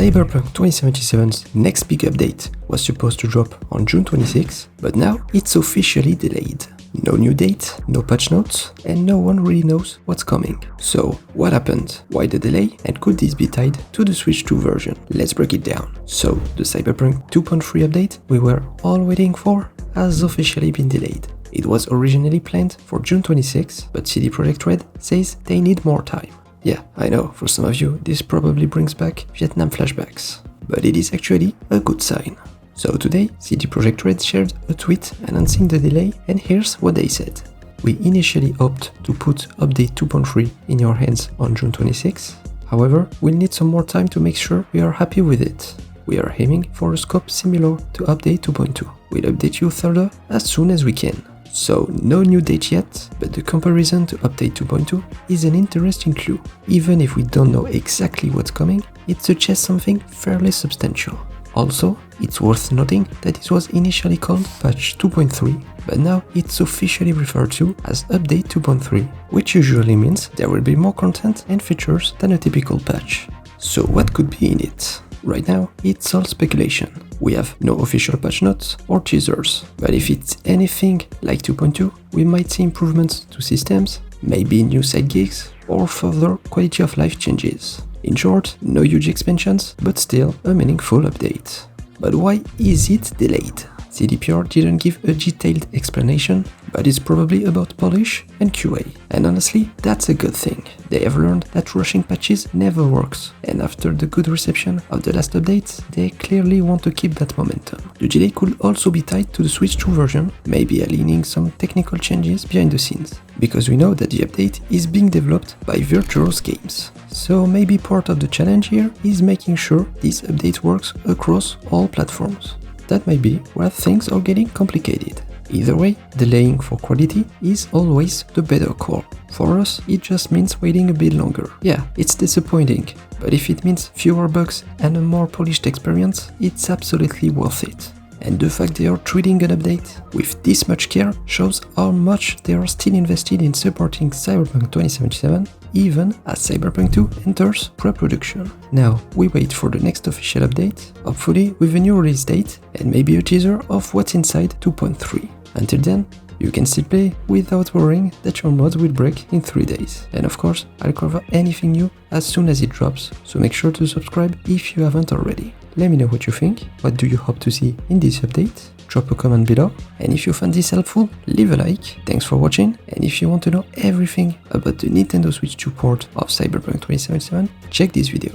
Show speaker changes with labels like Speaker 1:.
Speaker 1: Cyberpunk 2077's next big update was supposed to drop on June 26, but now it's officially delayed. No new date, no patch notes, and no one really knows what's coming. So, what happened? Why the delay? And could this be tied to the Switch 2 version? Let's break it down. So, the Cyberpunk 2.3 update we were all waiting for has officially been delayed. It was originally planned for June 26, but CD Projekt Red says they need more time. Yeah, I know, for some of you, this probably brings back Vietnam flashbacks, but it is actually a good sign. So today, CD Projekt Red shared a tweet announcing the delay, and here's what they said. We initially hoped to put update 2.3 in your hands on June 26. However, we'll need some more time to make sure we are happy with it. We are aiming for a scope similar to update 2.2. We'll update you further as soon as we can. So, no new date yet, but the comparison to update 2.2 is an interesting clue. Even if we don't know exactly what's coming, it suggests something fairly substantial. Also, it's worth noting that it was initially called patch 2.3, but now it's officially referred to as update 2.3, which usually means there will be more content and features than a typical patch. So what could be in it? Right now, it's all speculation. We have no official patch notes or teasers, but if it's anything like 2.2, we might see improvements to systems, maybe new side gigs, or further quality of life changes. In short, no huge expansions, but still a meaningful update. But why is it delayed? CDPR didn't give a detailed explanation, but it's probably about polish and QA. And honestly, that's a good thing. They have learned that rushing patches never works, and after the good reception of the last updates, they clearly want to keep that momentum. The delay could also be tied to the Switch 2 version, maybe aligning some technical changes behind the scenes, because we know that the update is being developed by Virtuos Games. So maybe part of the challenge here is making sure this update works across all platforms. That might be where things are getting complicated. Either way, delaying for quality is always the better call. For us, it just means waiting a bit longer. Yeah, it's disappointing, but if it means fewer bugs and a more polished experience, it's absolutely worth it. And the fact they are treating an update with this much care shows how much they are still invested in supporting Cyberpunk 2077, even as Cyberpunk 2 enters pre-production. Now, we wait for the next official update, hopefully with a new release date and maybe a teaser of what's inside 2.3. Until then, you can still play without worrying that your mods will break in 3 days. And of course, I'll cover anything new as soon as it drops, so make sure to subscribe if you haven't already. Let me know what you think, what do you hope to see in this update? Drop a comment below, and if you found this helpful, leave a like. Thanks for watching, and if you want to know everything about the Nintendo Switch 2 port of Cyberpunk 2077, check this video.